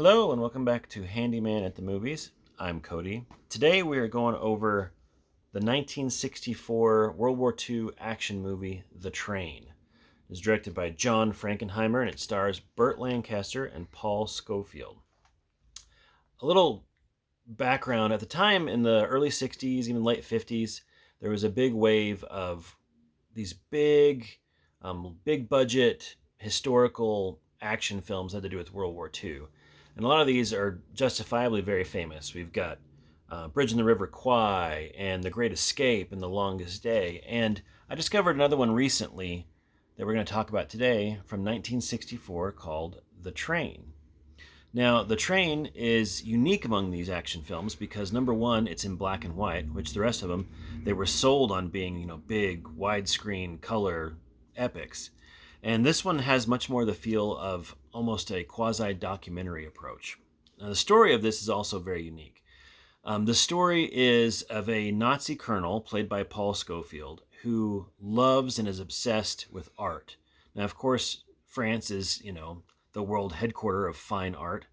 Hello and welcome back to Handyman at the Movies. I'm Cody. Today we are going over the 1964 World War II action movie, The Train. It is directed by John Frankenheimer and it stars Burt Lancaster and Paul Scofield. A little background, at the time in the early 60s, even late 50s, there was a big wave of these big budget historical action films that had to do with World War II. And a lot of these are justifiably very famous. We've got Bridge on the River Kwai and The Great Escape and The Longest Day. And I discovered another one recently that we're going to talk about today from 1964 called The Train. Now, The Train is unique among these action films because, number one, it's in black and white, which the rest of them, they were sold on being, big, widescreen, color epics. And this one has much more the feel of almost a quasi-documentary approach. Now, the story of this is also very unique. The story is of a Nazi colonel, played by Paul Scofield, who loves and is obsessed with art. Now, of course, France is, the world headquarter of fine art.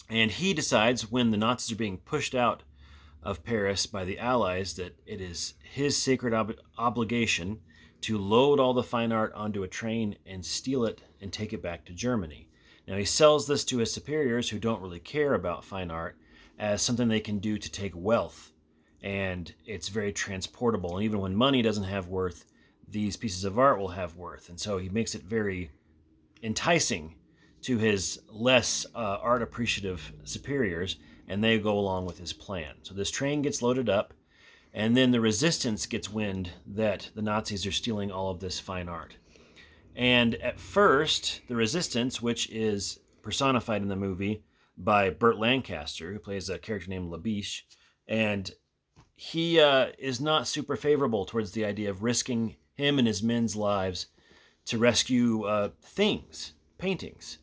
And he decides when the Nazis are being pushed out of Paris by the Allies that it is his sacred obligation to load all the fine art onto a train and steal it and take it back to Germany. Now, he sells this to his superiors who don't really care about fine art as something they can do to take wealth. And it's very transportable. And even when money doesn't have worth, these pieces of art will have worth. And so he makes it very enticing to his less art appreciative superiors, and they go along with his plan. So this train gets loaded up, and then the resistance gets wind that the Nazis are stealing all of this fine art. And at first, the resistance, which is personified in the movie by Burt Lancaster, who plays a character named Labiche, and he is not super favorable towards the idea of risking him and his men's lives to rescue paintings,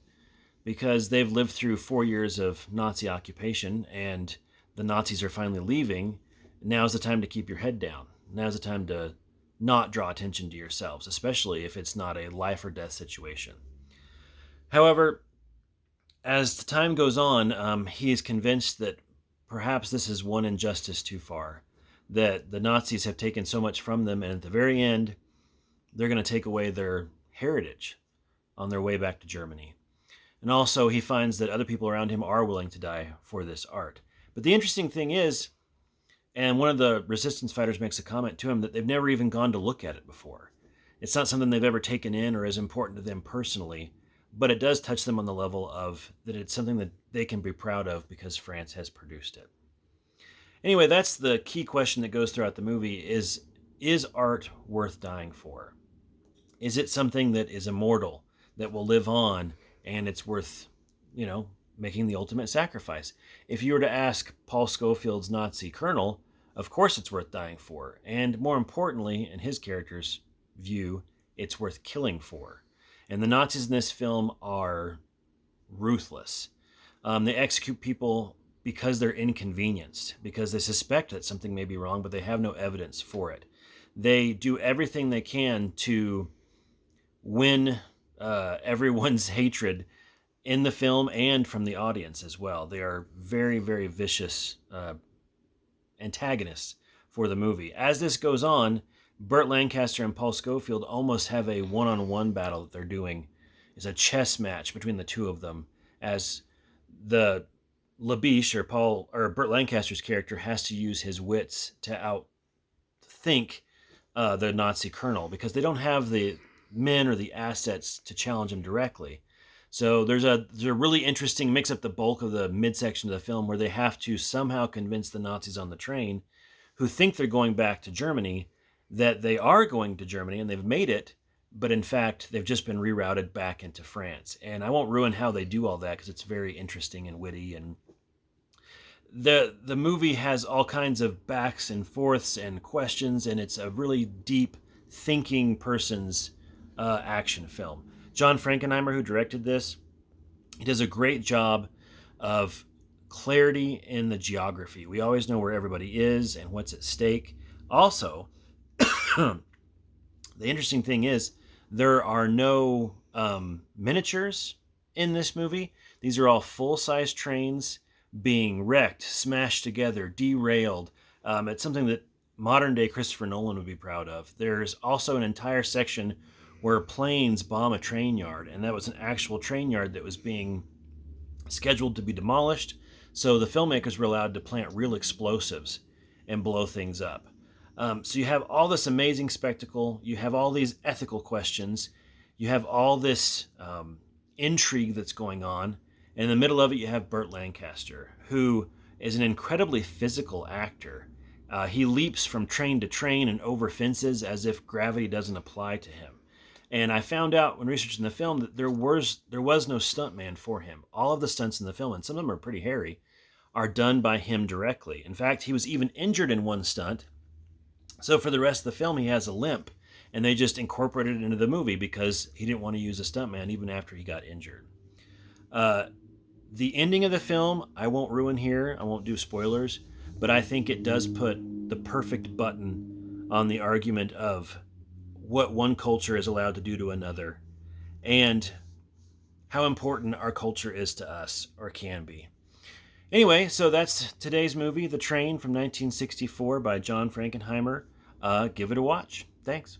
because they've lived through 4 years of Nazi occupation and the Nazis are finally leaving. Now's the time to keep your head down. Now's the time to not draw attention to yourselves, especially if it's not a life or death situation. However, as the time goes on, he is convinced that perhaps this is one injustice too far, that the Nazis have taken so much from them, and at the very end, they're going to take away their heritage on their way back to Germany. And also, he finds that other people around him are willing to die for this art. But the interesting thing is, and one of the resistance fighters makes a comment to him, that they've never even gone to look at it before. It's not something they've ever taken in or is important to them personally, but it does touch them on the level of that it's something that they can be proud of because France has produced it. Anyway, that's the key question that goes throughout the movie is art worth dying for? Is it something that is immortal, that will live on, and it's worth, making the ultimate sacrifice? If you were to ask Paul Scofield's Nazi colonel, of course it's worth dying for. And more importantly, in his character's view, it's worth killing for. And the Nazis in this film are ruthless. They execute people because they're inconvenienced, because they suspect that something may be wrong, but they have no evidence for it. They do everything they can to win everyone's hatred in the film and from the audience as well. They are very, very vicious antagonists for the movie. As this goes on, Burt Lancaster and Paul Scofield almost have a one-on-one battle that they're doing. It's a chess match between the two of them, as the Labiche or Burt Lancaster's character has to use his wits to outthink the Nazi colonel, because they don't have the men or the assets to challenge him directly. So there's a really interesting mix up the bulk of the midsection of the film where they have to somehow convince the Nazis on the train, who think they're going back to Germany, that they are going to Germany and they've made it, but in fact they've just been rerouted back into France. And I won't ruin how they do all that because it's very interesting and witty, and the movie has all kinds of backs and forths and questions, and it's a really deep thinking person's action film. John Frankenheimer, who directed this, he does a great job of clarity in the geography. We always know where everybody is and what's at stake. Also, the interesting thing is there are no miniatures in this movie. These are all full-size trains being wrecked, smashed together, derailed. It's something that modern-day Christopher Nolan would be proud of. There's also an entire section where planes bomb a train yard, and that was an actual train yard that was being scheduled to be demolished, so the filmmakers were allowed to plant real explosives and blow things up. So you have all this amazing spectacle, you have all these ethical questions, you have all this intrigue that's going on, and in the middle of it you have Burt Lancaster, who is an incredibly physical actor. He leaps from train to train and over fences as if gravity doesn't apply to him. And I found out when researching the film that there was no stuntman for him. All of the stunts in the film, and some of them are pretty hairy, are done by him directly. In fact, he was even injured in one stunt. So for the rest of the film, he has a limp, and they just incorporated it into the movie because he didn't want to use a stuntman even after he got injured. The ending of the film, I won't ruin here. I won't do spoilers, but I think it does put the perfect button on the argument of what one culture is allowed to do to another and how important our culture is to us, or can be. Anyway, so that's today's movie, The Train from 1964 by John Frankenheimer. Give it a watch. Thanks.